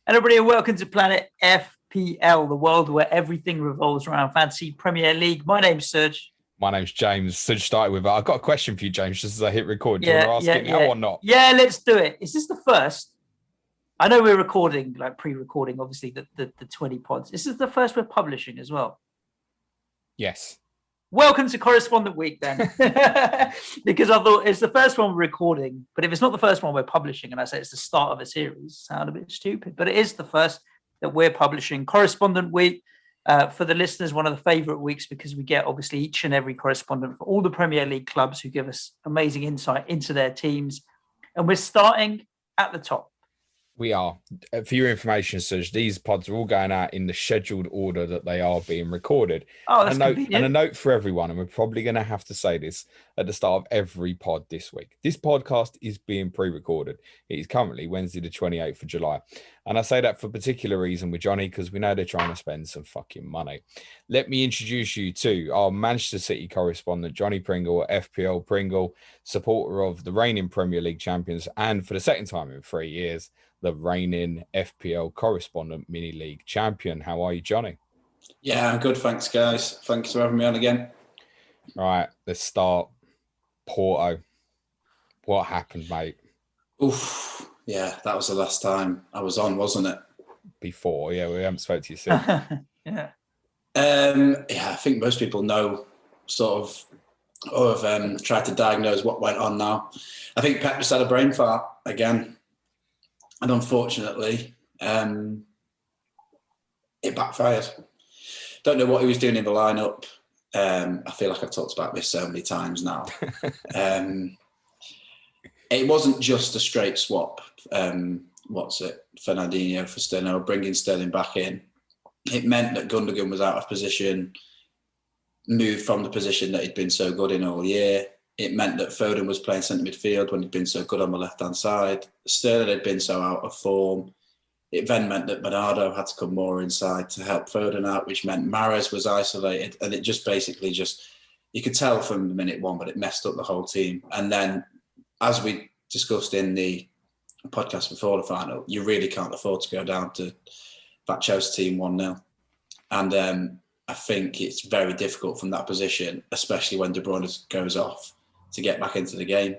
Everybody, welcome to Planet FPL, the world where everything revolves around fantasy Premier League. My name's Serge. My name's James. Serge started with, I've got a question for you, James, just as I hit record. Do you want to ask it now or not? Yeah, let's do it. Is this the first? I know we're recording, like pre-recording, obviously, the 20 pods. This is the first we're publishing as well. Yes. Welcome to Correspondent Week, then. Because I thought it's the first one we're recording, but if it's not the first one we're publishing, and I say it's the start of a series, sound a bit stupid, but it is the first that we're publishing. Correspondent Week, for the listeners, one of the favourite weeks because we get, obviously, each and every correspondent for all the Premier League clubs who give us amazing insight into their teams. And we're starting at the top. We are. For your information, Serge, these pods are all going out in the scheduled order that they are being recorded. Oh, that's convenient. And a note for everyone, and we're probably going to have to say this at the start of every pod this week. This podcast is being pre-recorded. It is currently Wednesday the 28th of July. And I say that for a particular reason with Jonny, because we know they're trying to spend some fucking money. Let me introduce you to our Manchester City correspondent, Jonny Pringle, FPL Pringle, supporter of the reigning Premier League champions, and for the second time in 3 years, the reigning FPL correspondent mini league champion. How are you, Jonny? Yeah, I'm good. Thanks, guys. Thanks for having me on again. All right, let's start. Porto. What happened, mate? Oof. Yeah, that was the last time I was on, wasn't it? Before, yeah, we haven't spoke to you since. Yeah. I think most people know sort of, or have tried to diagnose what went on now. I think Pep just had a brain fart again. And unfortunately, it backfired. Don't know what he was doing in the lineup. I feel like I've talked about this so many times now. It wasn't just a straight swap. Fernandinho for Sterling, or bringing Sterling back in. It meant that Gundogan was out of position, moved from the position that he'd been so good in all year. It meant that Foden was playing centre midfield when he'd been so good on the left-hand side. Sterling had been so out of form. It then meant that Bernardo had to come more inside to help Foden out, which meant Mahrez was isolated. And it just basically you could tell from minute one, but it messed up the whole team. And then, as we discussed in the podcast before the final, you really can't afford to go down to that Chelsea team 1-0. And I think it's very difficult from that position, especially when De Bruyne goes off, to get back into the game.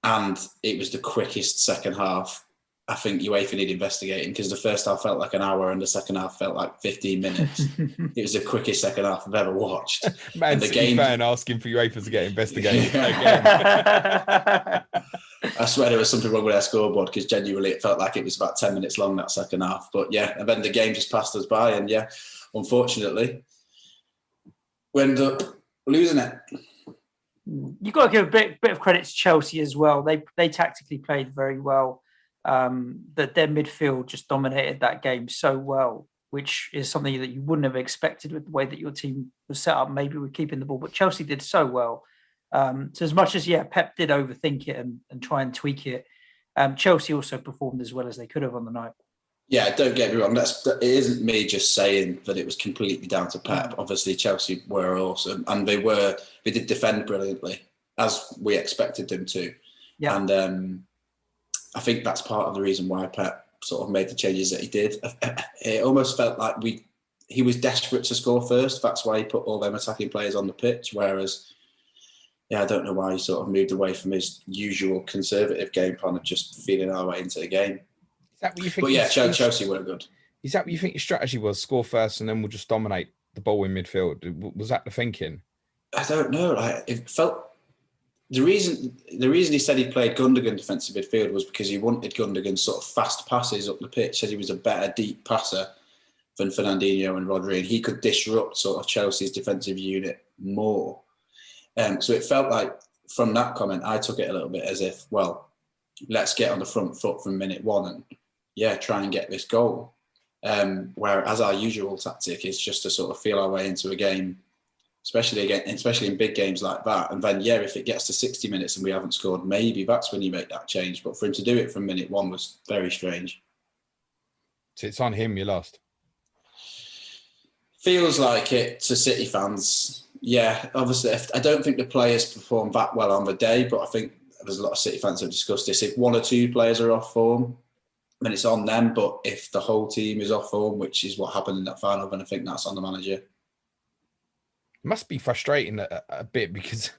And it was the quickest second half. I think UEFA need investigating, because the first half felt like an hour and the second half felt like 15 minutes. It was the quickest second half I've ever watched. Man, the game fan asking for UEFA to get investigated. I swear there was something wrong with our scoreboard, because genuinely it felt like it was about 10 minutes long, that second half. But yeah, and then the game just passed us by, and yeah, unfortunately, we ended up losing it. You've got to give a bit of credit to Chelsea as well. They tactically played very well. That their midfield just dominated that game so well, which is something that you wouldn't have expected with the way that your team was set up, maybe with keeping the ball. But Chelsea did so well. So as much as, Pep did overthink it and try and tweak it, Chelsea also performed as well as they could have on the night. Yeah, don't get me wrong. It isn't me just saying that it was completely down to Pep. Obviously, Chelsea were awesome, and they did defend brilliantly, as we expected them to. Yeah. And I think that's part of the reason why Pep sort of made the changes that he did. It almost felt like he was desperate to score first. That's why he put all them attacking players on the pitch. Whereas, I don't know why he sort of moved away from his usual conservative game plan of just feeling our way into the game. Is that what you think? But yeah, Chelsea were good. Is that what you think your strategy was? Score first and then we'll just dominate the ball in midfield? Was that the thinking? I don't know. It felt... The reason he said he played Gundogan defensive midfield was because he wanted Gundogan's sort of fast passes up the pitch. Said he was a better deep passer than Fernandinho and Rodri, and he could disrupt sort of Chelsea's defensive unit more. So it felt like, from that comment, I took it a little bit as if, well, let's get on the front foot from minute one and try and get this goal. Whereas our usual tactic is just to sort of feel our way into a game, especially in big games like that. And then, if it gets to 60 minutes and we haven't scored, maybe that's when you make that change. But for him to do it from minute one was very strange. So it's on him, you lost? Feels like it to City fans. Yeah, obviously, I don't think the players performed that well on the day, but I think there's a lot of City fans who have discussed this. If one or two players are off form, mean, it's on them, but if the whole team is off form, which is what happened in that final, then I think that's on the manager. It must be frustrating a bit because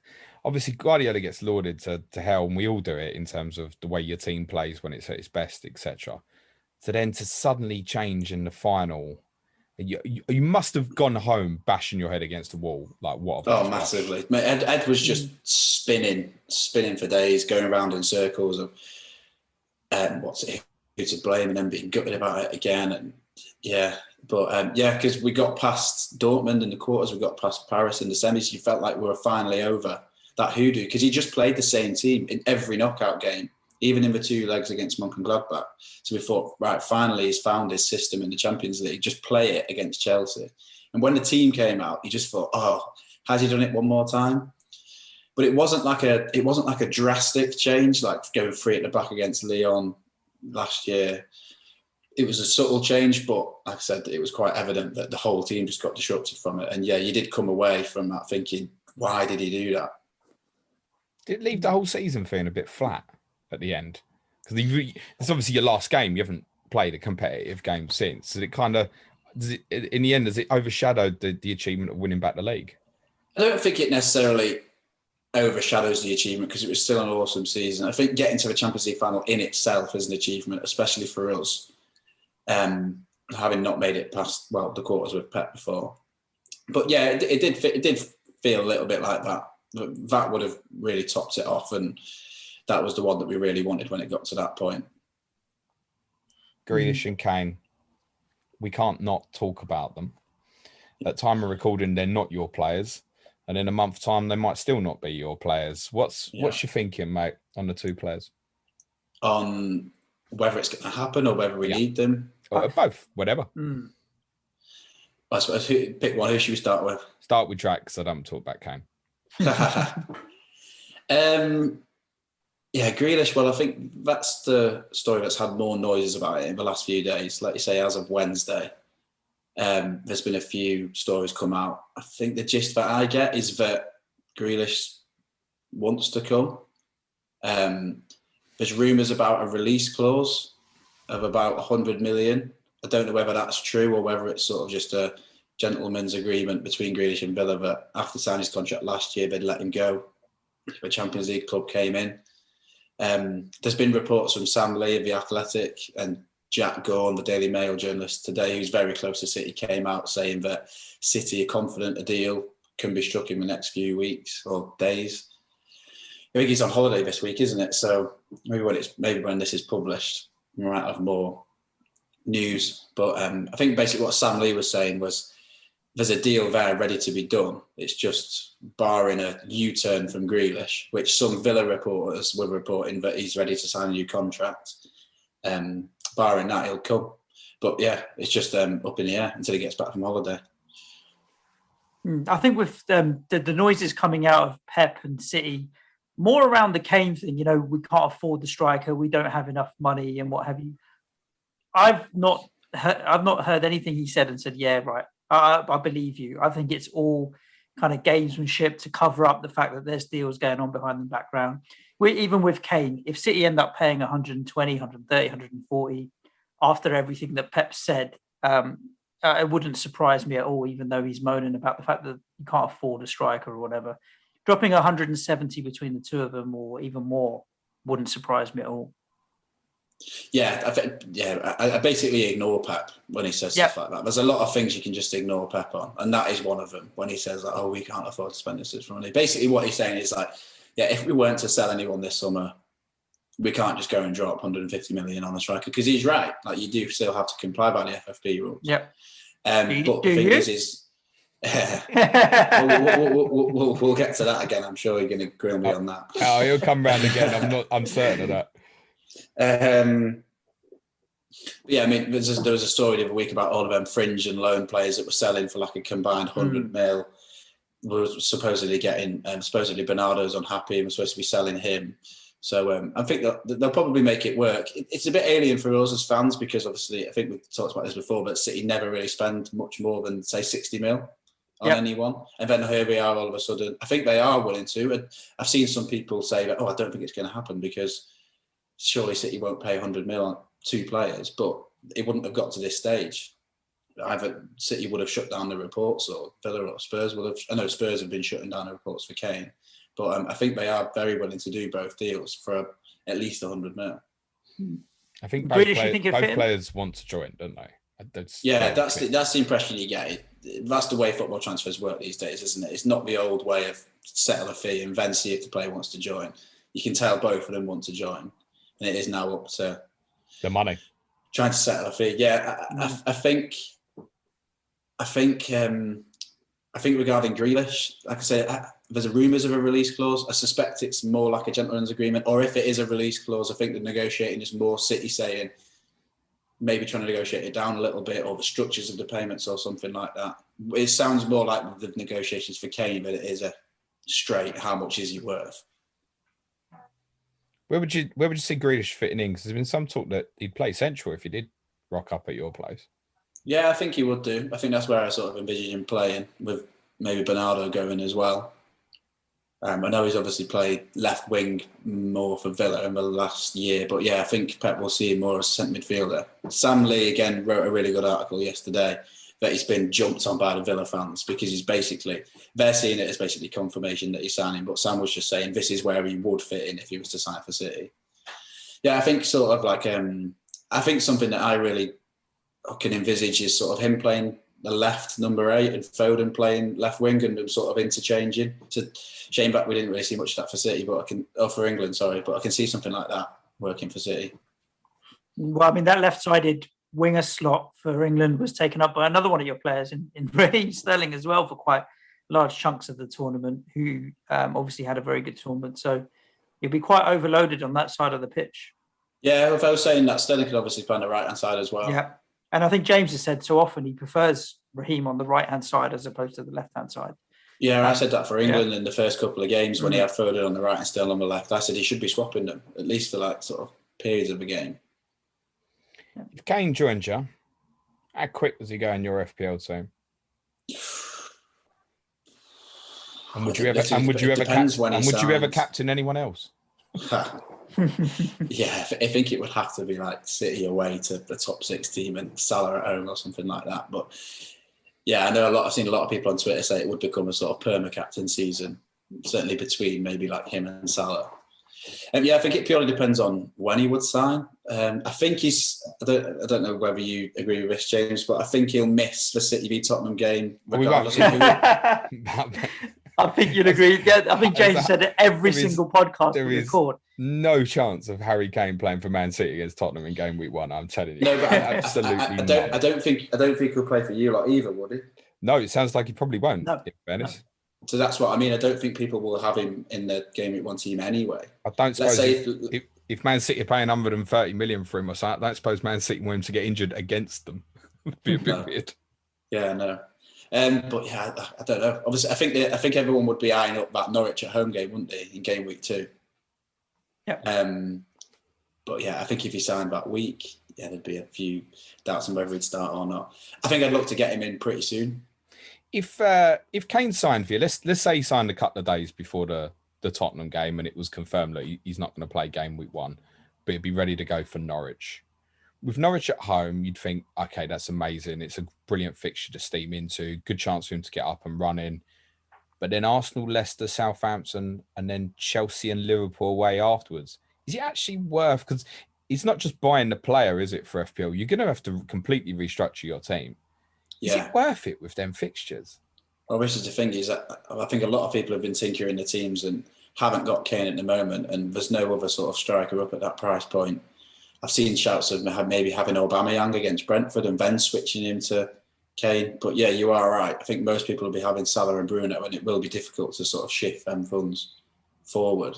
obviously Guardiola gets lauded to hell, and we all do it in terms of the way your team plays when it's at its best, etc. So then to suddenly change in the final, you must have gone home bashing your head against the wall. Like, what? Oh, massively. Ed was just spinning for days, going around in circles of who to blame, and then being gutted about it again. And because we got past Dortmund in the quarters, we got past Paris in the semis. You felt like we were finally over that hoodoo, because he just played the same team in every knockout game, even in the 2 legs against Mönchengladbach. So we thought, right, finally he's found his system in the Champions League. Just play it against Chelsea. And when the team came out, you just thought, oh, has he done it one more time? But it wasn't like a drastic change, like going 3 at the back against Lyon last year. It was a subtle change, but like I said, it was quite evident that the whole team just got disrupted from it. And yeah, you did come away from that thinking, why did he do that? Did it leave the whole season feeling a bit flat at the end? Because it's obviously your last game. You haven't played a competitive game since. Did it kind of, in the end, has it overshadowed the achievement of winning back the league? I don't think it necessarily overshadows the achievement, because it was still an awesome season. I think getting to the Champions League final in itself is an achievement, especially for us, having not made it past the quarters with Pep before. But yeah, it did feel a little bit like that. That would have really topped it off, and that was the one that we really wanted when it got to that point. Greenish and Kane, we can't not talk about them. At time of recording, they're not your players, and in a month's time, they might still not be your players. What's your thinking, mate, on the 2 players? On whether it's going to happen or whether we need them? Or both, whatever. I suppose pick one. Who should we start with? Start with Jack, because I don't talk about Kane. Grealish. Well, I think that's the story that's had more noises about it in the last few days. Like you say, as of Wednesday, there's been a few stories come out. I think the gist that I get is that Grealish wants to come. There's rumours about a release clause of about 100 million. I don't know whether that's true or whether it's sort of just a gentleman's agreement between Grealish and Villa that after signing his contract last year, they'd let him go. The Champions League club came in. There's been reports from Sam Lee of The Athletic and Jack Gorn, the Daily Mail journalist today, who's very close to City, came out saying that City are confident a deal can be struck in the next few weeks or days. I think he's on holiday this week, isn't it? So maybe when this is published, we might have more news. But I think basically what Sam Lee was saying was there's a deal there ready to be done. It's just barring a U-turn from Grealish, which some Villa reporters were reporting that he's ready to sign a new contract. Barring that, he'll come. But yeah, it's just up in the air until he gets back from holiday. I think with the noises coming out of Pep and City, more around the Kane thing, we can't afford the striker, we don't have enough money and what have you. I've not heard anything he said and said, yeah, right, I believe you. I think it's all kind of gamesmanship to cover up the fact that there's deals going on behind the background. Even with Kane, if City end up paying 120, 130, 140 after everything that Pep said, it wouldn't surprise me at all, even though he's moaning about the fact that you can't afford a striker or whatever. Dropping 170 between the two of them or even more wouldn't surprise me at all. Yeah, I basically ignore Pep when he says stuff like that. There's a lot of things you can just ignore Pep on, and that is one of them. When he says like, "Oh, we can't afford to spend this money." Basically, what he's saying is like, "Yeah, if we weren't to sell anyone this summer, we can't just go and drop 150 million on a striker." Because he's right. Like, you do still have to comply by the FFP rules. Yeah. But the thing is we'll get to that again. I'm sure you're going to grill me on that. Oh, he'll come round again. I'm certain of that. Yeah, I mean, there was a story the other week about all of them fringe and loan players that were selling for like a combined 100 mil. We're supposedly getting, supposedly Bernardo's unhappy and we're supposed to be selling him. So I think that they'll probably make it work. It's a bit alien for us as fans because obviously I think we've talked about this before, but City never really spend much more than say 60 mil on anyone. And then here we are all of a sudden. I think they are willing to. And I've seen some people say that, I don't think it's going to happen because surely City won't pay 100 mil two players, but it wouldn't have got to this stage. Either City would have shut down the reports, or Villa or Spurs would have. I know Spurs have been shutting down the reports for Kane, but I think they are very willing to do both deals for at least 100 mil. I think both players want to join, don't they? That's the impression you get. That's the way football transfers work these days, isn't it? It's not the old way of settle a fee and then see if the player wants to join. You can tell both of them want to join, and it is now up to the money trying to settle a fee. Yeah, I think regarding Grealish, like I said, there's rumours of a release clause. I suspect it's more like a gentleman's agreement, or if it is a release clause, I think the negotiating is more City saying, maybe trying to negotiate it down a little bit, or the structures of the payments or something like that. It sounds more like the negotiations for Kane than it is a straight, how much is he worth? Where would you see Grealish fitting in? Because there's been some talk that he'd play central if he did rock up at your place. Yeah, I think he would do. I think that's where I sort of envisage him playing, with maybe Bernardo going as well. I know he's obviously played left wing more for Villa in the last year, but yeah, I think Pep will see him more as a centre midfielder. Sam Lee, again, wrote a really good article yesterday that he's been jumped on by the Villa fans because they're seeing it as basically confirmation that he's signing, but Sam was just saying this is where he would fit in if he was to sign for City. Yeah, I think sort of like, I think something that I really can envisage is sort of him playing the left number 8 and Foden playing left wing and them sort of interchanging. It's a shame back we didn't really see much of that for City, for England, but I can see something like that working for City. Well, I mean, that left-sided winger slot for England was taken up by another one of your players in Raheem Sterling as well for quite large chunks of the tournament, who obviously had a very good tournament. So you'll be quite overloaded on that side of the pitch. Yeah, if I was saying that, Sterling could obviously play on the right-hand side as well. Yeah. And I think James has said so often he prefers Raheem on the right-hand side as opposed to the left-hand side. Yeah, I said that for England in the first couple of games when he had Foden on the right and Sterling on the left. I said he should be swapping them, at least for like sort of periods of the game. If Kane joined you, how quick does he go in your FPL team? And would you ever captain anyone else? Yeah, I think it would have to be like City away to the top 6 team and Salah at home or something like that. But yeah, I've seen a lot of people on Twitter say it would become a sort of perma-captain season, certainly between maybe like him and Salah. Yeah, I think it purely depends on when he would sign. I think I don't know whether you agree with this, James, but I think he'll miss the City v Tottenham game regardless of who. I think you'd agree. Yeah, I think James said it every single podcast we record. No chance of Harry Kane playing for Man City against Tottenham in game week 1. I'm telling you, no, but absolutely. I don't think he'll play for you lot either, would he? No, it sounds like he probably won't. No. In fairness. No. So that's what I mean. I don't think people will have him in the game week 1 team anyway. I don't suppose if Man City are paying 130 million for him or something, I don't suppose Man City want him to get injured against them. It'd be a bit weird. Yeah, no. But yeah, I don't know. Obviously, I think everyone would be eyeing up that Norwich at home game, wouldn't they, in game week 2? Yeah. But yeah, I think if he signed that week, yeah, there'd be a few doubts on whether he'd start or not. I think I'd look to get him in pretty soon. If Kane signed for you, let's say he signed a couple of days before the Tottenham game and it was confirmed that he's not going to play game week 1, but he'd be ready to go for Norwich. With Norwich at home, you'd think, okay, that's amazing. It's a brilliant fixture to steam into. Good chance for him to get up and running. But then Arsenal, Leicester, Southampton, and then Chelsea and Liverpool away afterwards. Is it actually worth? Because it's not just buying the player, is it, for FPL? You're going to have to completely restructure your team. Is it worth it with them fixtures? Well, this is the thing, is that I think a lot of people have been tinkering the teams and haven't got Kane at the moment, and there's no other sort of striker up at that price point. I've seen shouts of maybe having Aubameyang against Brentford and then switching him to Kane. But yeah, you are right. I think most people will be having Salah and Bruno, and it will be difficult to sort of shift them funds forward.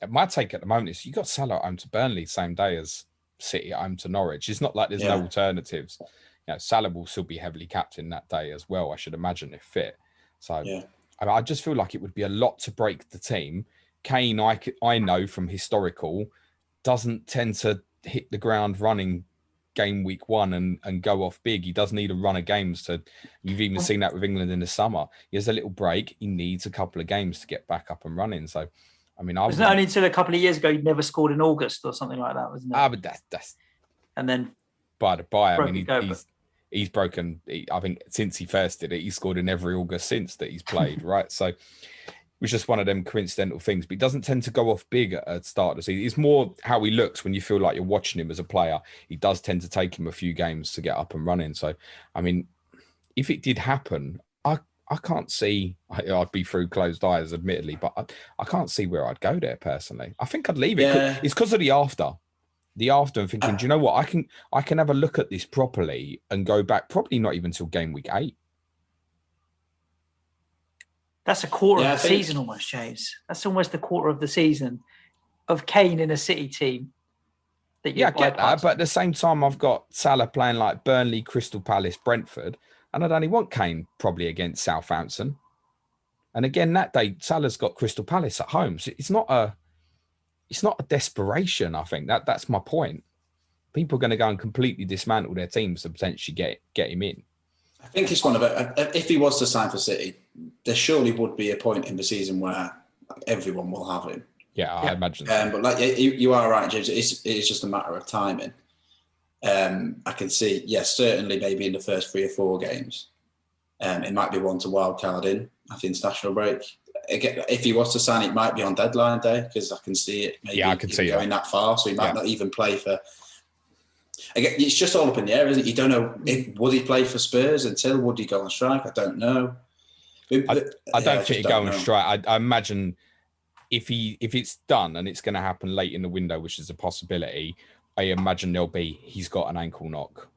My take at the moment is you got Salah at home to Burnley same day as City at home to Norwich. It's not like there's no alternatives. You know, Salah will still be heavily captained that day as well, I should imagine, if fit. So I just feel like it would be a lot to break the team. Kane, I know from historical, doesn't tend to hit the ground running game week 1 and go off big. He does need a run of games you've even seen that with England in the summer. He has a little break. He needs a couple of games to get back up and running. So I mean, Wasn't it only until a couple of years ago he'd never scored in August or something like that, wasn't it? But that's and then by the by. I mean, he's broken. I think since he first did it, he's scored in every August since that he's played, right? So it was just one of them coincidental things. But he doesn't tend to go off big at the start of the season. It's more how he looks when you feel like you're watching him as a player. He does tend to take him a few games to get up and running. So, I mean, if it did happen, I can't see. I'd be through closed eyes, admittedly, but I can't see where I'd go there personally. I think I'd leave it. Yeah. It's because of the after. And thinking, do you know what? I can have a look at this properly and go back. Probably not even till game week 8. That's a quarter of the season almost, James. That's almost a quarter of the season of Kane in a City team. I get that, but at the same time, I've got Salah playing like Burnley, Crystal Palace, Brentford. And I'd only want Kane probably against Southampton. And again, that day, Salah's got Crystal Palace at home. So it's not a desperation, I think. That's my point. People are going to go and completely dismantle their teams to potentially get him in. I think it's one of it. If he was to sign for City, there surely would be a point in the season where everyone will have him. Yeah, I imagine so. But like you are right, James. It's just a matter of timing. I can see, yes, certainly maybe in the first 3 or 4 games. It might be one to wildcard in after the international break. Again, if he was to sign, it might be on deadline day because I can see it. Maybe I can see it going that far, so he might not even play for. Again, it's just all up in the air, isn't it? You don't know would he play for Spurs until would he go on strike? I don't know. I don't think he'd go on strike. I imagine if it's done and it's going to happen late in the window, which is a possibility. I imagine he's got an ankle knock.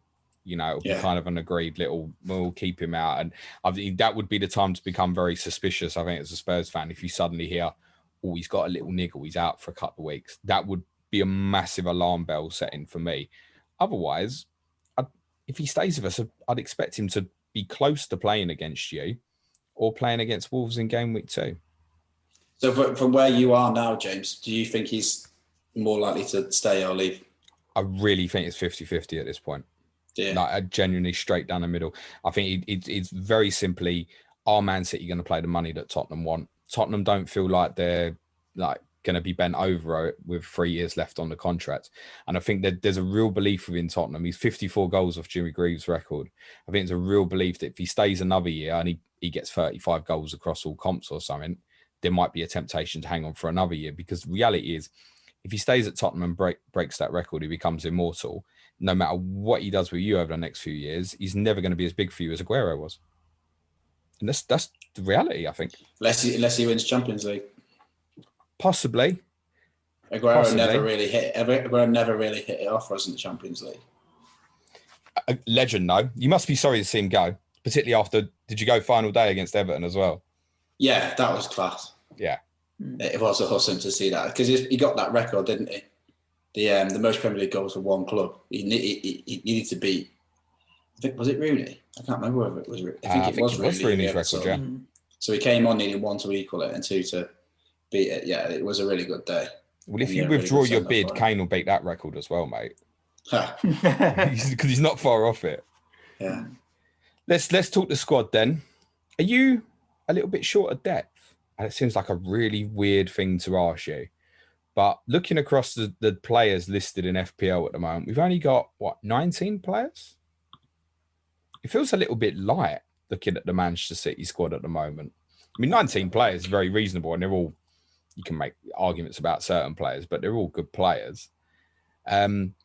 It'll be kind of an agreed little, we'll keep him out. And I think that would be the time to become very suspicious, I think, as a Spurs fan. If you suddenly hear, he's got a little niggle, he's out for a couple of weeks, that would be a massive alarm bell setting for me. Otherwise, if he stays with us, I'd expect him to be close to playing against you or playing against Wolves in game week 2. So from where you are now, James, do you think he's more likely to stay or leave? I really think it's 50-50 at this point. Yeah. Like genuinely straight down the middle. I think it's very simply, are Man City going to play the money that Tottenham want? Tottenham don't feel like they're like going to be bent over with 3 years left on the contract. And I think that there's a real belief within Tottenham. He's 54 goals off Jimmy Greaves' record. I think there's a real belief that if he stays another year and he gets 35 goals across all comps or something, there might be a temptation to hang on for another year, because the reality is, if he stays at Tottenham and breaks that record, he becomes immortal. No matter what he does with you over the next few years, he's never going to be as big for you as Aguero was. And that's the reality, I think. Unless he wins Champions League. Possibly. Aguero never really hit it off for us in the Champions League. A legend, though. You must be sorry to see him go, particularly after, did you go final day against Everton as well? Yeah, that was class. Yeah. It was awesome to see that, because he got that record, didn't he? The most Premier League goals for one club. He needed to beat. I think, was it Rooney? I can't remember whether it was Rooney. I think it was Rooney's record. Yeah. So he came on needing 1 to eequal it and 2 to beat it. Yeah, it was a really good day. Well, if you withdraw your bid, Kane will beat that record as well, mate. Because he's not far off it. Yeah. Let's talk the squad then. Are you a little bit short of depth? And it seems like a really weird thing to ask you. But looking across the players listed in FPL at the moment, we've only got, 19 players? It feels a little bit light looking at the Manchester City squad at the moment. I mean, 19 players is very reasonable, and they're all, you can make arguments about certain players, but they're all good players.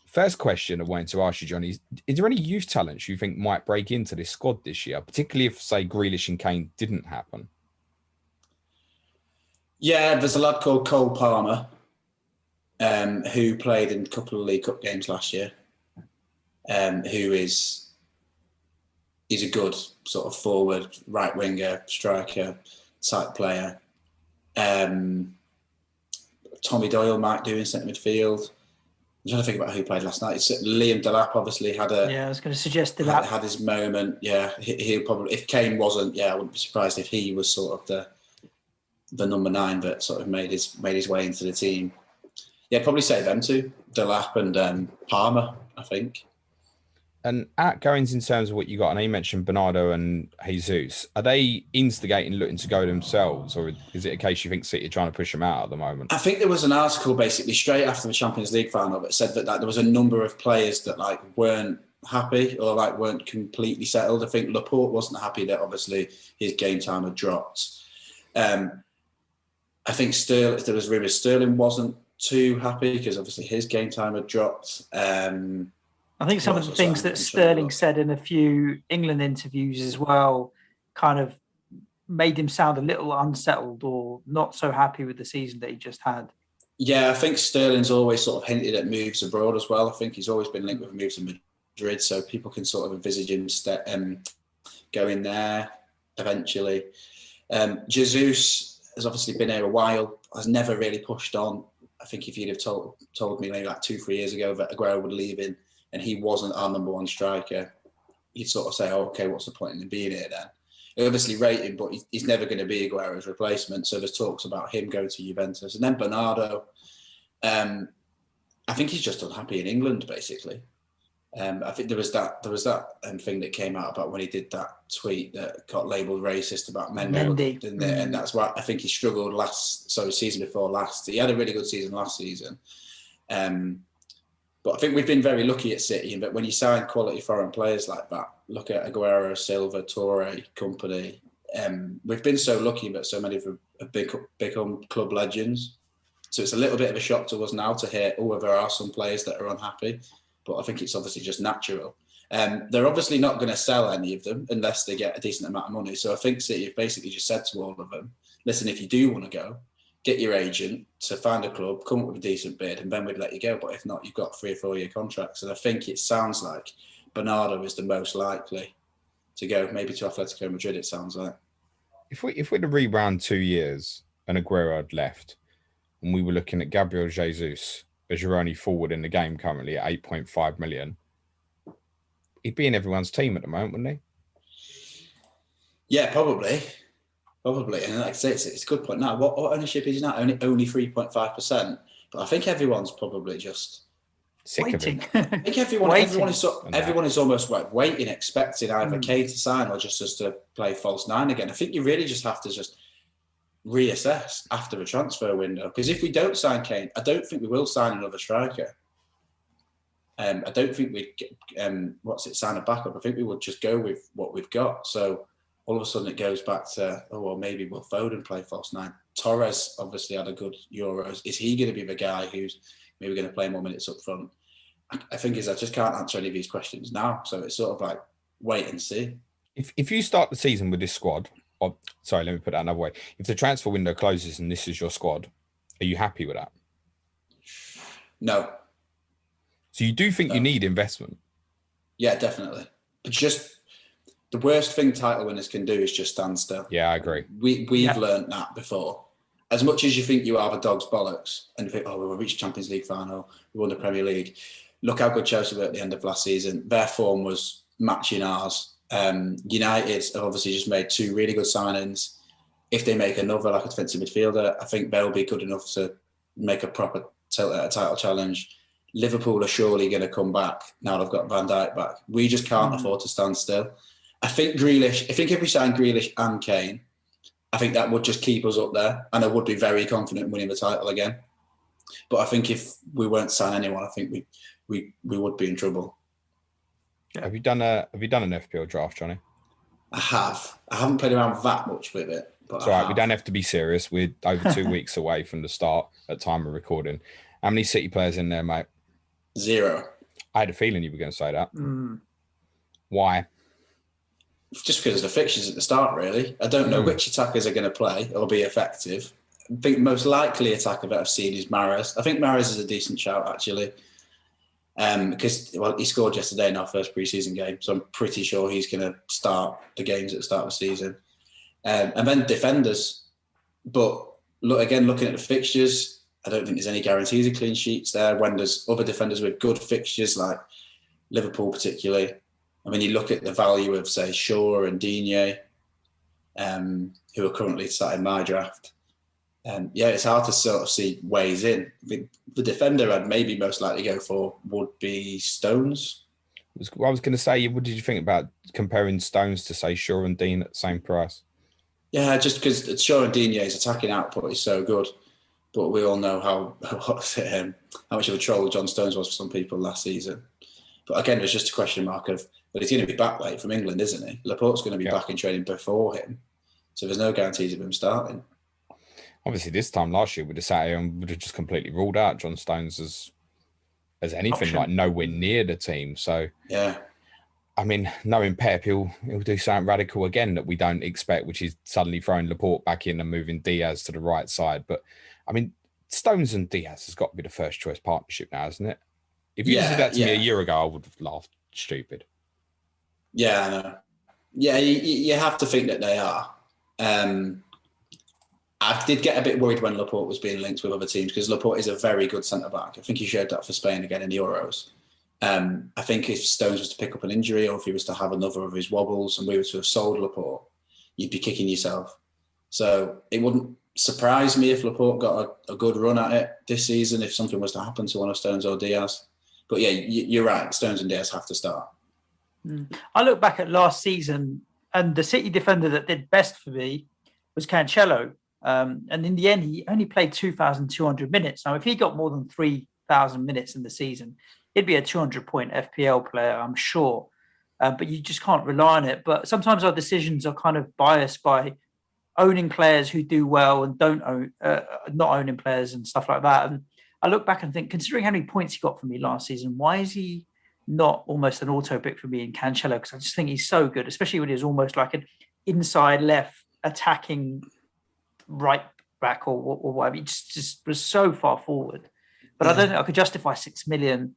First question I wanted to ask you, Jonny, is there any youth talents you think might break into this squad this year, particularly if, say, Grealish and Kane didn't happen? Yeah, there's a lad called Cole Palmer, who played in a couple of League Cup games last year, who is a good sort of forward, right winger, striker type player. Tommy Doyle might do in centre midfield. I'm trying to think about who played last night. Liam Delap obviously had a. Yeah, I was going to suggest Delap had his moment. Yeah, he'll probably, if Kane wasn't. Yeah, I wouldn't be surprised if he was sort of the number 9 that sort of made his way into the team. Yeah, probably say them two, Delap and Palmer, I think. And outgoings in terms of what you got, I know you mentioned Bernardo and Jesus. Are they instigating, looking to go themselves, or is it a case you think City are trying to push them out at the moment? I think there was an article basically straight after the Champions League final that said that there was a number of players that weren't happy or weren't completely settled. I think Laporte wasn't happy that obviously his game time had dropped. I think there was rumours Sterling wasn't too happy because obviously his game time had dropped. I think some of the things that Sterling said in a few England interviews as well kind of made him sound a little unsettled or not so happy with the season that he just had. Yeah, I think Sterling's always sort of hinted at moves abroad as well. I think he's always been linked with moves to Madrid, so people can sort of envisage him going there eventually. Jesus has obviously been here a while, has never really pushed on. I think if you'd have told me maybe 2-3 years ago that Aguero would leave in and he wasn't our number one striker, you'd sort of say, oh, okay, what's the point in him being here then? I obviously rate him, but he's never going to be Aguero's replacement. So there's talks about him going to Juventus. And then Bernardo, I think he's just unhappy in England, basically. I think there was that thing that came out about when he did that tweet that got labelled racist about Mendy, didn't it? And that's why I think he struggled season before last. He had a really good season last season. But I think we've been very lucky at City, but when you sign quality foreign players like that, look at Aguero, Silva, Torres, company. We've been so lucky, but so many of them have become club legends. So it's a little bit of a shock to us now to hear, there are some players that are unhappy. But I think it's obviously just natural. They're obviously not going to sell any of them unless they get a decent amount of money. So I think City have basically just said to all of them, listen, if you do want to go, get your agent to find a club, come up with a decent bid, and then we'd let you go. But if not, you've got 3 or 4 year contracts. And I think it sounds like Bernardo is the most likely to go, maybe to Atletico Madrid, it sounds like. If we'd have rewound 2 years and Aguero had left, and we were looking at Gabriel Jesus as your only forward in the game currently at 8.5 million, he'd be in everyone's team at the moment, wouldn't he? Yeah, probably. And like I say, it's a good point. Now, what ownership is now? Only 3.5%. But I think everyone's probably just sick waiting. of him. I think everyone is almost waiting, expecting either Kane to sign or just to play false nine again. I think you really just have to just reassess after the transfer window. Because if we don't sign Kane, I don't think we will sign another striker. I don't think we'd sign a backup. I think we would just go with what we've got. So all of a sudden it goes back to, maybe will Foden play false nine? Torres obviously had a good Euros. Is he going to be the guy who's maybe going to play more minutes up front? I think I just can't answer any of these questions now. So it's sort of like wait and see. If you start the season with this squad, let me put that another way. If the transfer window closes and this is your squad, are you happy with that? No. So you do think you need investment? Yeah, definitely. But just the worst thing title winners can do is just stand still. Yeah, I agree. We've learned that before. As much as you think you are the dog's bollocks and you think, we'll reach Champions League final, we won the Premier League. Look how good Chelsea were at the end of last season. Their form was matching ours. United have obviously just made 2 really good signings. If they make another, like a defensive midfielder, I think they'll be good enough to make a proper title challenge. Liverpool are surely going to come back now they've got Van Dijk back. We just can't afford to stand still. I think if we sign Grealish and Kane, I think that would just keep us up there, and I would be very confident in winning the title again. But I think if we weren't sign anyone, I think we would be in trouble. Yeah. Have you done an FPL draft, Johnny? I have. I haven't played around that much with it. But it's all right. We don't have to be serious. We're over 2 weeks away from the start at time of recording. How many City players in there, mate? 0. I had a feeling you were going to say that. Why? Just because of the fixtures at the start, really. I don't know which attackers are going to play or be effective. I think most likely attacker that I've seen is Mahrez. I think Mahrez is a decent shout, actually. Because he scored yesterday in our first pre-season game, so I'm pretty sure he's going to start the games at the start of the season. And then defenders. But looking at the fixtures, I don't think there's any guarantees of clean sheets there. When there's other defenders with good fixtures, like Liverpool particularly, I mean, you look at the value of, say, Shaw and Digne, who are currently starting my draft. It's hard to sort of see ways in. The defender I'd maybe most likely go for would be Stones. I was going to say, what did you think about comparing Stones to, say, Shaw and Dean at the same price? Yeah, just because Shaw and Digne's attacking output is so good. But we all know how much of a troll John Stones was for some people last season. But again, it's just a question mark of, but he's going to be back late from England, isn't he? Laporte's going to be back in training before him. So there's no guarantees of him starting. Obviously, this time last year, we'd have sat here and would have just completely ruled out John Stones as anything, like nowhere near the team. So, yeah. I mean, knowing Pep, he'll do something radical again that we don't expect, which is suddenly throwing Laporte back in and moving Diaz to the right side. But, I mean, Stones and Diaz has got to be the first choice partnership now, hasn't it? If you said that to me a year ago, I would have laughed stupid. Yeah, I know. Yeah, you have to think that they are. I did get a bit worried when Laporte was being linked with other teams because Laporte is a very good centre-back. I think he showed that for Spain again in the Euros. I think if Stones was to pick up an injury or if he was to have another of his wobbles and we were to have sold Laporte, you'd be kicking yourself. So it wouldn't surprise me if Laporte got a good run at it this season if something was to happen to one of Stones or Diaz. But yeah, you're right. Stones and Diaz have to start. I look back at last season and the City defender that did best for me was Cancelo. And in the end, he only played 2,200 minutes. Now, if he got more than 3,000 minutes in the season, he'd be a 200-point FPL player, I'm sure. But you just can't rely on it. But sometimes our decisions are kind of biased by owning players who do well and don't own, not owning players and stuff like that. And I look back and think, considering how many points he got for me last season, why is he not almost an auto pick for me in Cancelo? Because I just think he's so good, especially when he was almost like an inside left attacking right back or whatever. He just was so far forward. But I don't think I could justify 6 million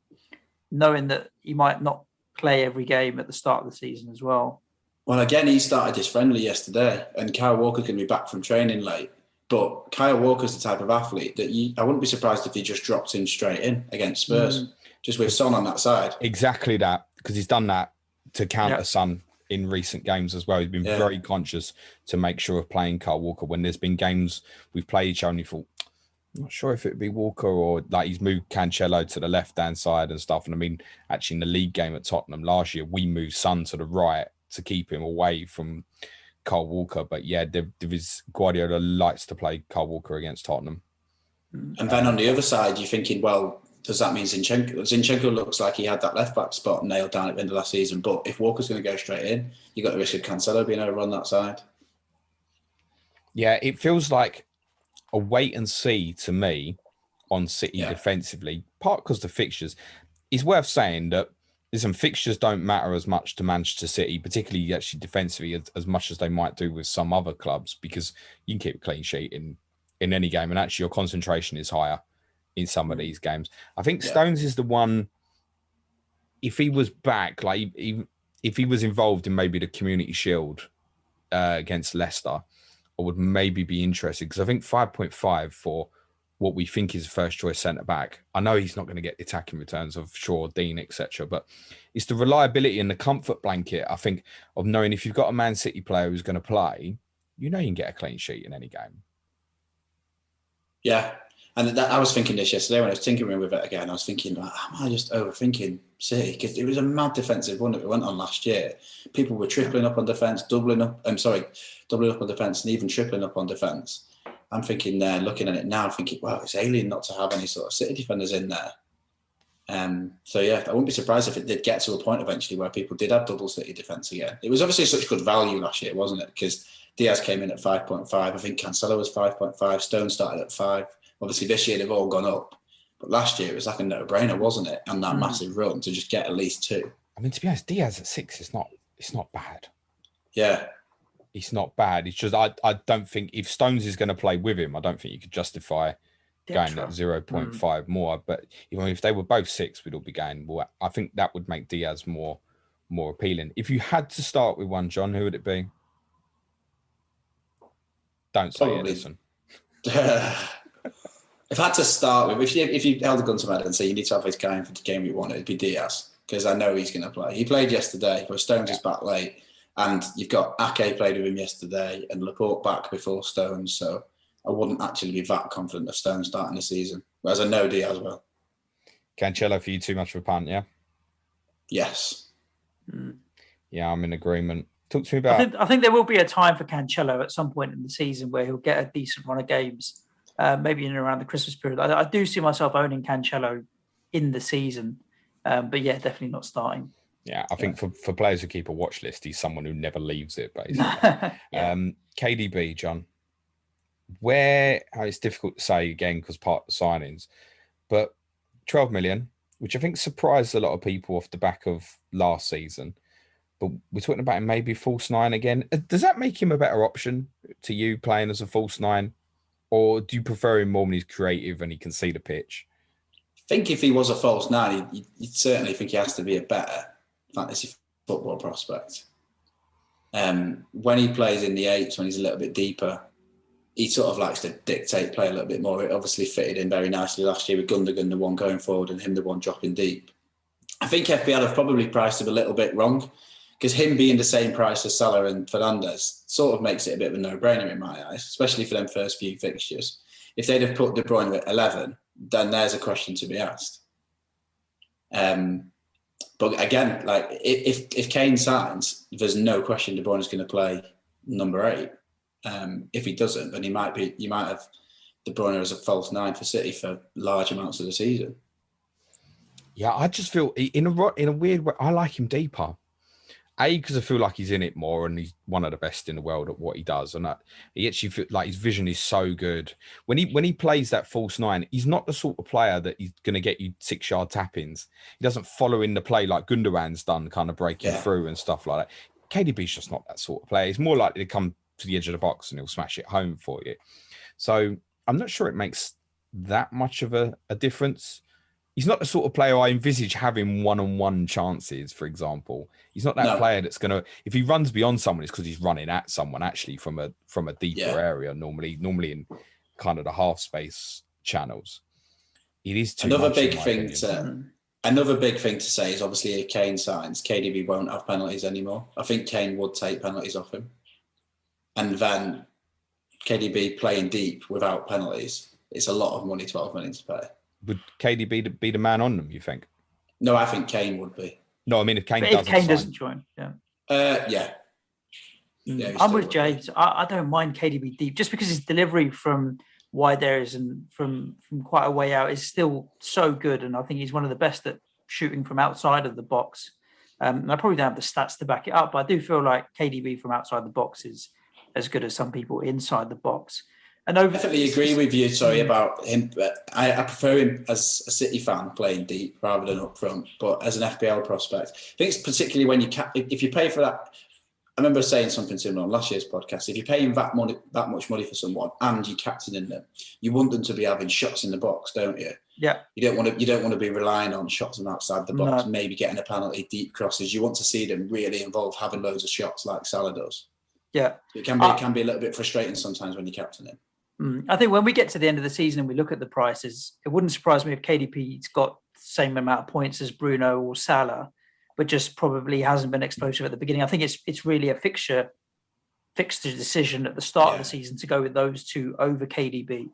knowing that he might not play every game at the start of the season as well. Well, again, he started his friendly yesterday and Kyle Walker can be back from training late. But Kyle Walker's the type of athlete that I wouldn't be surprised if he just dropped him straight in against Spurs, just with Son on that side. Exactly that, because he's done that to counter Son in recent games as well. He's been very conscious to make sure of playing Kyle Walker when there's been games we've played each only thought, I'm not sure if it'd be Walker or like he's moved Cancelo to the left-hand side and stuff. And I mean, actually in the league game at Tottenham last year, we moved Son to the right to keep him away from Kyle Walker. But yeah, Guardiola likes to play Kyle Walker against Tottenham. And then on the other side, you're thinking, well, does that mean Zinchenko? Zinchenko looks like he had that left-back spot nailed down at the end of last season. But if Walker's going to go straight in, you've got the risk of Cancelo being over on that side. Yeah, it feels like a wait and see to me on City defensively, part because the fixtures. It's worth saying that listen, fixtures don't matter as much to Manchester City, particularly actually defensively, as much as they might do with some other clubs, because you can keep a clean sheet in any game, and actually your concentration is higher in some of these games. I think Stones is the one, if he was back, like if he was involved in maybe the Community Shield against Leicester, I would maybe be interested, because I think 5.5 for what we think is first choice centre back. I know he's not going to get the attacking returns of Shaw, Dean, etc. But it's the reliability and the comfort blanket, I think, of knowing if you've got a Man City player who's going to play, you know you can get a clean sheet in any game. Yeah. And I was thinking this yesterday when I was tinkering with it again. I was thinking, am I just overthinking City? Because it was a mad defensive one that we went on last year. People were tripling up on defence, doubling up on defence, and even tripling up on defence. I'm thinking there, looking at it now, thinking, wow, it's alien not to have any sort of City defenders in there. So yeah, I wouldn't be surprised if it did get to a point eventually where people did have double City defence again. It was obviously such good value last year, wasn't it? Because Diaz came in at 5.5. I think Cancelo was 5.5. Stone started at 5. Obviously, this year they've all gone up. But last year, it was like a no-brainer, wasn't it? And that massive run to just get at least 2. I mean, to be honest, Diaz at 6 is not bad. Yeah. It's not bad. It's just, I don't think, if Stones is going to play with him, I don't think you could justify going at 0.5 more. But even if they were both 6, we'd all be going, well, I think that would make Diaz more appealing. If you had to start with one, John, who would it be? Don't say Edison. If I had to start with, if you held a gun to my head and say you need to have this guy in for the game you want, it'd be Diaz, because I know he's going to play. He played yesterday, but Stones is back late, and you've got Ake played with him yesterday, and Laporte back before Stones, so I wouldn't actually be that confident of Stones starting the season, whereas I know Diaz will. Cancelo for you too much of a punt, yeah? Yes. Yeah, I'm in agreement. Talk to me about. I think there will be a time for Cancelo at some point in the season where he'll get a decent run of games, maybe in and around the Christmas period. I do see myself owning Cancelo in the season, but yeah, definitely not starting. Yeah, I think for players who keep a watch list, he's someone who never leaves it, basically. KDB, John, it's difficult to say again because part of the signings, but 12 million, which I think surprised a lot of people off the back of last season. But we're talking about him maybe false nine again. Does that make him a better option to you playing as a false nine? Or do you prefer him more when he's creative and he can see the pitch? I think if he was a false nine, you'd certainly think he has to be a better fantasy football prospect. When he plays in the eights, when he's a little bit deeper, he sort of likes to dictate play a little bit more. It obviously fitted in very nicely last year with Gundogan, the one going forward, and him the one dropping deep. I think FPL have probably priced him a little bit wrong, because him being the same price as Salah and Fernandes sort of makes it a bit of a no-brainer in my eyes, especially for them first few fixtures. If they'd have put De Bruyne at 11, then there's a question to be asked. But again, like if Kane signs, there's no question De Bruyne is going to play number 8. If he doesn't, then you might have De Bruyne as a false 9 for City for large amounts of the season. Yeah, I just feel in a weird way, I like him deeper. Because I feel like he's in it more and he's one of the best in the world at what he does. And he actually feel like his vision is so good. When he plays that false 9, he's not the sort of player that he's going to get you 6-yard tap-ins. He doesn't follow in the play like Gundogan's done, kind of breaking through and stuff like that. KDB's just not that sort of player. He's more likely to come to the edge of the box and he'll smash it home for you. So I'm not sure it makes that much of a difference. He's not the sort of player I envisage having one-on-one chances, for example. He's not that player that's going to, if he runs beyond someone, it's because he's running at someone actually from a deeper area, normally in kind of the half space channels. It is too another much, big thing to say is obviously if Kane signs, KDB won't have penalties anymore. I think Kane would take penalties off him. And then KDB playing deep without penalties, it's a lot of money, 12 million to pay. Would KDB be the man on them, you think? No, I think Kane would be. No, I mean, if Kane doesn't join, I'm with James. I don't mind KDB deep, just because his delivery from wide areas and from quite a way out is still so good. And I think he's one of the best at shooting from outside of the box. And I probably don't have the stats to back it up, but I do feel like KDB from outside the box is as good as some people inside the box. I definitely agree with you, about him, but I prefer him as a City fan playing deep rather than up front. But as an FPL prospect, I think it's particularly when if you pay for that. I remember saying something similar on last year's podcast. If you're paying that much money for someone and you're captaining them, you want them to be having shots in the box, don't you? Yeah. You don't want to be relying on shots from outside the box, maybe getting a penalty, deep crosses. You want to see them really involved, having loads of shots like Salah does. Yeah. It can be a little bit frustrating sometimes when you're captaining. I think when we get to the end of the season and we look at the prices, it wouldn't surprise me if KDB's got the same amount of points as Bruno or Salah, but just probably hasn't been explosive at the beginning. I think it's really a fixture decision at the start of the season to go with those two over KDB.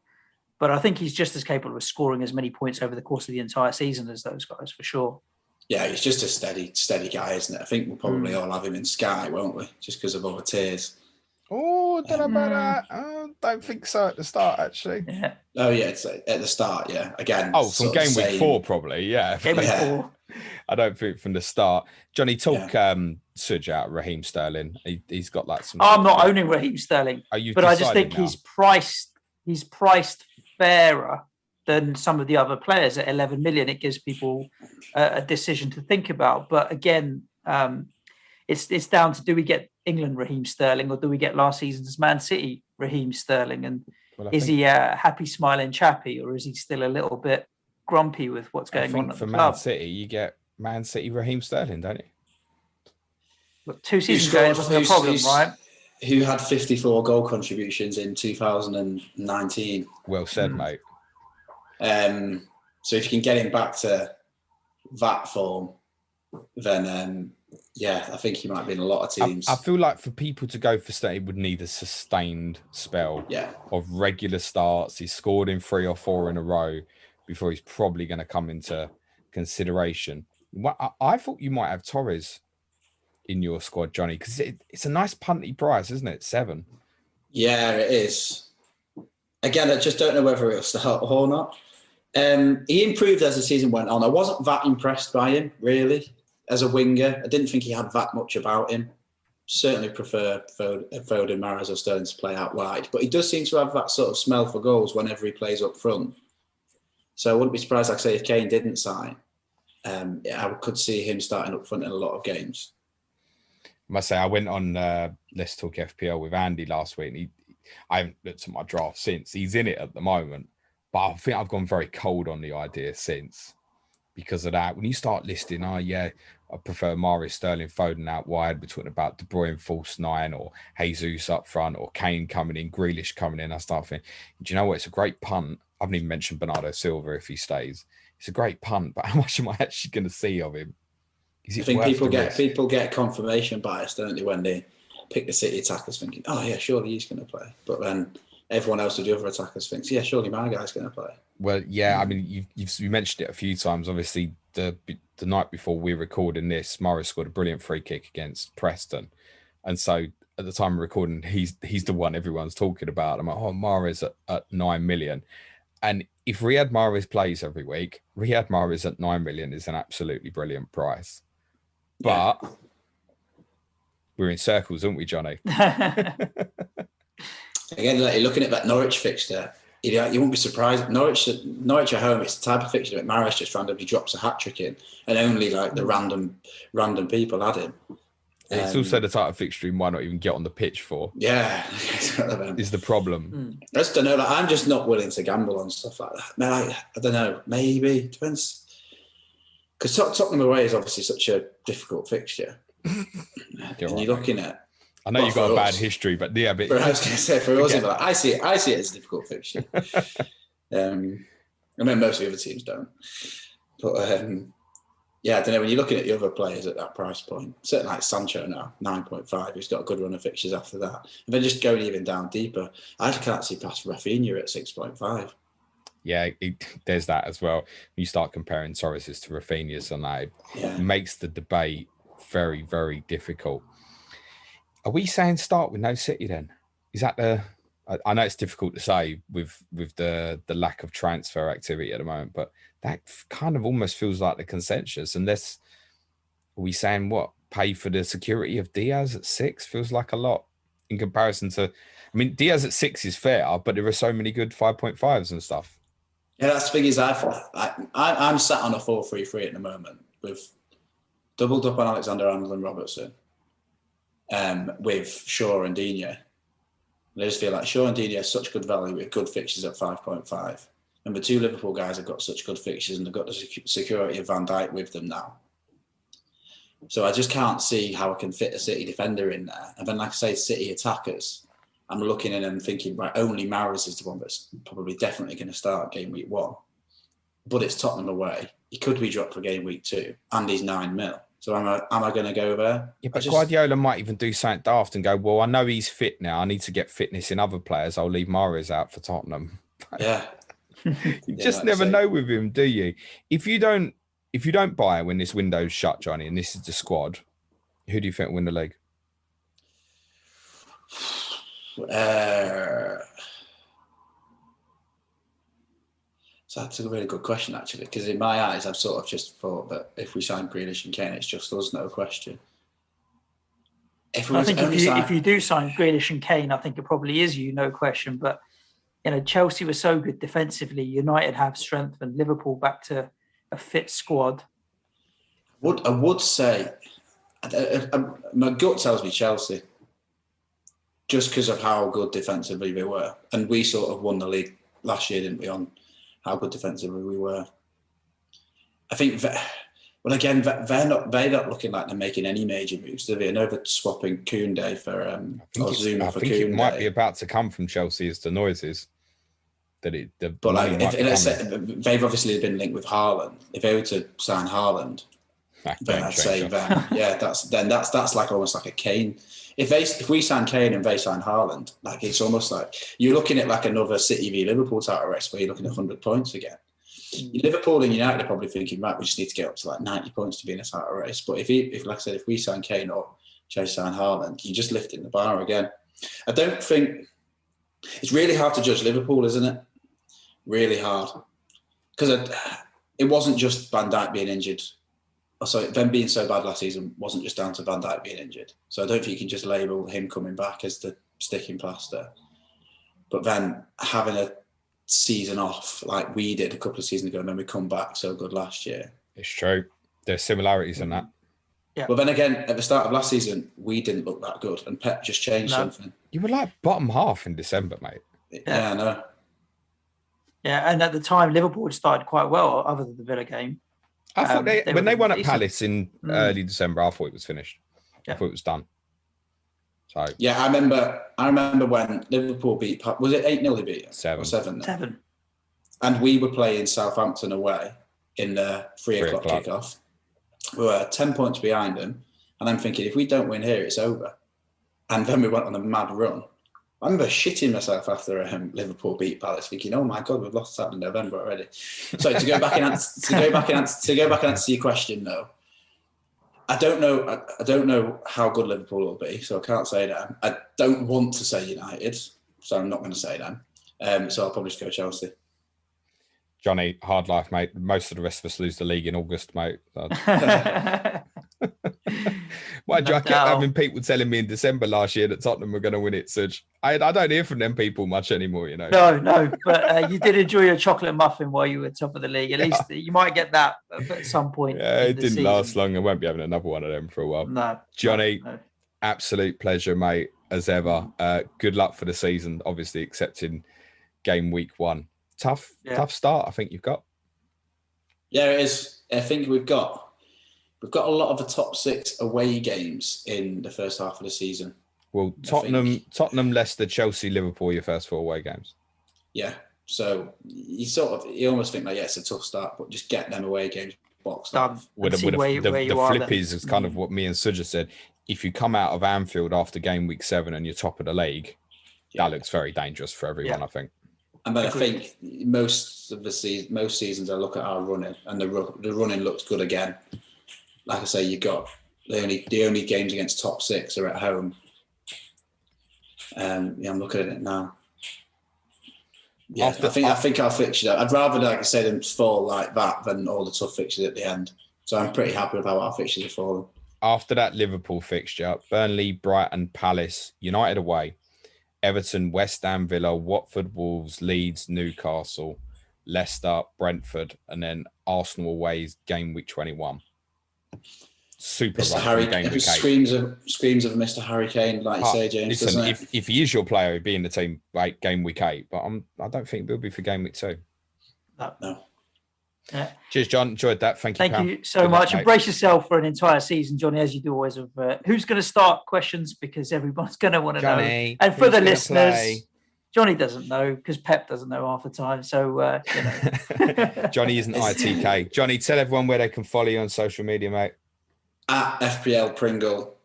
But I think he's just as capable of scoring as many points over the course of the entire season as those guys, for sure. Yeah, he's just a steady guy, isn't it? I think we'll probably all have him in Sky, won't we? Just because of all the tiers. Oh, don't know about that. I don't think so at the start, actually. Yeah. Oh, yeah, it's at the start, yeah. Again. Oh, from game week 4, probably, yeah. Game week 4. I don't think from the start. Johnny, talk Suj out Raheem Sterling. He's got like some. I'm not owning Raheem Sterling, but I just think he's priced fairer than some of the other players at 11 million. It gives people a decision to think about. But again, it's down to, do we get England Raheem Sterling or do we get last season's Man City Raheem Sterling? And is he a happy, smiling chappy, or is he still a little bit grumpy with what's going on at the club? Man City, you get Man City Raheem Sterling, don't you? Look, 2 seasons ago, it wasn't a problem, right? Who had 54 goal contributions in 2019? Well said, mate. So if you can get him back to that form, then I think he might be in a lot of teams. I feel like for people to go for Sterling, would need a sustained spell of regular starts. He's scored in 3 or 4 in a row before he's probably going to come into consideration. I thought you might have Torres in your squad, Johnny? Because it's a nice punty price, isn't it? 7. Yeah, it is. Again, I just don't know whether he'll start or not. He improved as the season went on. I wasn't that impressed by him, really, as a winger. I didn't think he had that much about him. Certainly prefer Foden, Mahrez or Sterling to play out wide. But he does seem to have that sort of smell for goals whenever he plays up front. So I wouldn't be surprised, like I say, if Kane didn't sign. I could see him starting up front in a lot of games. I must say, I went on Let's Talk FPL with Andy last week, and I haven't looked at my draft since. He's in it at the moment, but I think I've gone very cold on the idea since because of that. When you start listing, I prefer Mahrez, Sterling, Foden out wide. We're talking about De Bruyne false 9 or Jesus up front or Kane coming in, Grealish coming in. I start thinking, do you know what? It's a great punt. I haven't even mentioned Bernardo Silva if he stays. It's a great punt, but how much am I actually going to see of him? I think people get confirmation bias, don't they, when they pick the City attackers, thinking, "Oh yeah, surely he's going to play," but then everyone else of the other attackers thinks, "Yeah, surely my guy's going to play." Well, yeah, I mean, you mentioned it a few times. Obviously, the night before we're recording this, Mahrez scored a brilliant free kick against Preston, and so at the time of recording, he's the one everyone's talking about. I'm like, oh, Mahrez at 9 million. And if Riyad Mahrez plays every week, Riyad Mahrez at 9 million is an absolutely brilliant price. But we're in circles, aren't we, Johnny? Again, like you're looking at that Norwich fixture, you won't be surprised. Norwich at home, it's the type of fixture that Mahrez just randomly drops a hat-trick in, and only like the random people had him. It's also the type of fixture he might not even get on the pitch for. Yeah. Is the problem. I just don't know. Like, I'm just not willing to gamble on stuff like that. Man, I don't know. Maybe. Depends. Because Tottenham away is obviously such a difficult fixture. You're looking at... I know you've got a bad history, but yeah. But I was going to say, for us, like, I see it as a difficult fixture. I mean, most of the other teams don't. But... yeah, I don't know. When you're looking at the other players at that price point, certainly like Sancho now, 9.5, who's got a good run of fixtures after that. And then just going even down deeper, I can't see past Rafinha at 6.5. Yeah, there's that as well. You start comparing Torres to Rafinha's, and that makes the debate very, very difficult. Are we saying start with no City then? Is that the... I know it's difficult to say with the lack of transfer activity at the moment, but that kind of almost feels like the consensus. Unless, are we saying what? Pay for the security of Diaz at 6 feels like a lot in comparison to... I mean, Diaz at 6 is fair, but there are so many good 5.5s and stuff. Yeah, that's the thing is I'm sat on a 4-3-3 at the moment with doubled up on Alexander-Arnold and Robertson with Shaw and Digne. I just feel like Shaw and Digne have such good value with good fixtures at 5.5. And the two Liverpool guys have got such good fixtures and they've got the security of Van Dijk with them now. So I just can't see how I can fit a City defender in there. And then, like I say, City attackers, I'm looking in and thinking, right, only Mahrez is the one that's probably definitely going to start game week 1. But it's Tottenham away. He could be dropped for game week 2 and he's 9 mil. So am I going to go there? Yeah, but Guardiola might even do something daft and go, well, I know he's fit now. I need to get fitness in other players. I'll leave Mahrez out for Tottenham. Yeah. You just never know with him, do you? If you don't buy when this window's shut, Johnny, and this is the squad, who do you think will win the league? So that's a really good question, actually, because in my eyes, I've sort of just thought that if we sign Greenish and Kane, it's just us, no question. If you do sign Greenish and Kane, I think it probably is you, no question. But Chelsea were so good defensively. United have strengthened. Liverpool back to a fit squad. I would say, my gut tells me Chelsea, just because of how good defensively they were, and we sort of won the league last year, didn't we? On how good defensively we were. I think, well, again, they're not looking like they're making any major moves, do they? I know they're swapping Koundé for Zuma for Koundé. I think it might be about to come from Chelsea as the noises. They've obviously been linked with Haaland. If they were to sign Haaland, then I'd say that's like almost like a Kane. If we sign Kane and they sign Haaland, like it's almost like you're looking at like another City v Liverpool title race where you're looking at 100 points again. Liverpool and United are probably thinking, right, we just need to get up to like 90 points to be in a title race. But if like I said, if we sign Kane or chase down Haaland, you're just lifting the bar again. I don't think it's really hard to judge Liverpool, isn't it? Really hard, because it wasn't just Van Dijk being injured. So them being so bad last season wasn't just down to Van Dijk being injured. So I don't think you can just label him coming back as the sticking plaster. But then having a season off like we did a couple of seasons ago, and then we come back so good last year. It's true. There's similarities in that. Yeah. But then again, at the start of last season, we didn't look that good, and Pep just changed something. You were like bottom half in December, mate. Yeah, I know. Yeah, and at the time, Liverpool had started quite well, other than the Villa game. I thought when they won at decent. Palace in early December, I thought it was finished. Yeah. I thought it was done. So yeah, I remember when Liverpool beat. Was it 8-0 they beat? 7. Or 7. 7. And we were playing Southampton away in the 3 o'clock kickoff. We were 10 points behind them, and I'm thinking if we don't win here, it's over. And then we went on a mad run. I remember shitting myself after Liverpool beat Palace, thinking, "Oh my God, we've lost that in November already." So to go back and answer your question, though, I don't know how good Liverpool will be, so I can't say that. I don't want to say United, so I'm not going to say them. So I'll probably just go Chelsea. Jonny, hard life, mate. Most of the rest of us lose the league in August, mate. I kept having people telling me in December last year that Tottenham were going to win it, Suj. I don't hear from them people much anymore, you know. No, but you did enjoy your chocolate muffin while you were top of the league. At least you might get that at some point. Yeah, it didn't last long. I won't be having another one of them for a while. No. Jonny, no. Absolute pleasure, mate, as ever. Good luck for the season, obviously, excepting game week 1. Tough start, I think you've got. Yeah, it is. I think we've got a lot of the top 6 away games in the first half of the season. Well, Tottenham, Leicester, Chelsea, Liverpool, your first 4 away games. Yeah. So you almost think like, yeah, it's a tough start, but just get them away games boxed off. The flip is kind of what me and Suja said. If you come out of Anfield after game week 7 and you're top of the league, that looks very dangerous for everyone, I think. And then I think most seasons I look at our running, and the running looks good again. Like I say, you got the only games against top 6 are at home. I'm looking at it now. Yeah, I think our fixture. I'd rather, like I say, them fall like that than all the tough fixtures at the end. So I'm pretty happy with how our fixtures have fallen. After that Liverpool fixture, Burnley, Brighton, Palace, United away, Everton, West Ham, Villa, Watford, Wolves, Leeds, Newcastle, Leicester, Brentford, and then Arsenal away game week 21. Super Mr. Harry Kane. Screams of Mr. Harry Kane, like you say, James. Listen, doesn't it? if he is your player, he'd be in the team game week 8, but I don't think he'll be for game week 2. No. Yeah. Cheers, John. Enjoyed that. Thank you so much. And brace yourself for an entire season, Jonny, as you do always. Of who's going to start questions, because everyone's going to want to know. And for the listeners, Jonny doesn't know because Pep doesn't know half the time. So, Jonny isn't ITK. Jonny, tell everyone where they can follow you on social media, mate. At FPL Pringle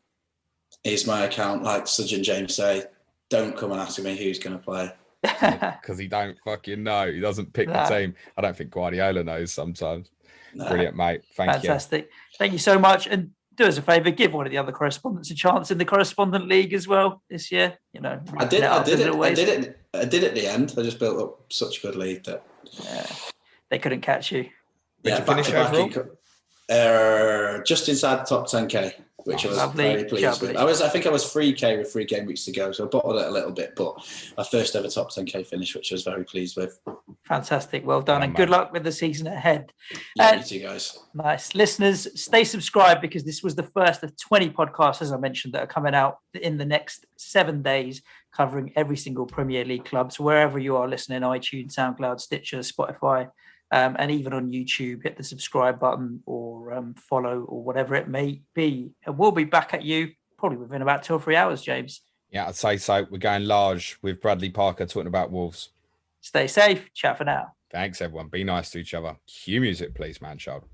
is my account. Like Suj and James say, don't come and ask me who's going to play. Because he don't fucking know. He doesn't pick the team. I don't think Guardiola knows sometimes. No. Brilliant, mate. Fantastic. Thank you so much. And do us a favour, give one of the other correspondents a chance in the Correspondent League as well this year. I did it at the end. I just built up such a good lead that they couldn't catch you. Did you finish overall? Just inside the top 10k, which I was very pleased with. I think I was 3k with 3 game weeks to go, so I bottled it a little bit, but my first ever top 10k finish, which I was very pleased with. Fantastic, well done, and good luck with the season ahead. Yeah, you too, guys. Nice. Listeners, stay subscribed, because this was the first of 20 podcasts, as I mentioned, that are coming out in the next 7 days, covering every single Premier League club. So wherever you are listening, iTunes, SoundCloud, Stitcher, Spotify, and even on YouTube, hit the subscribe button or follow or whatever it may be. And we'll be back at you probably within about 2 or 3 hours, James. Yeah, I'd say so. We're going large with Bradley Parker talking about Wolves. Stay safe. Chat for now. Thanks, everyone. Be nice to each other. Cue music, please, man, child.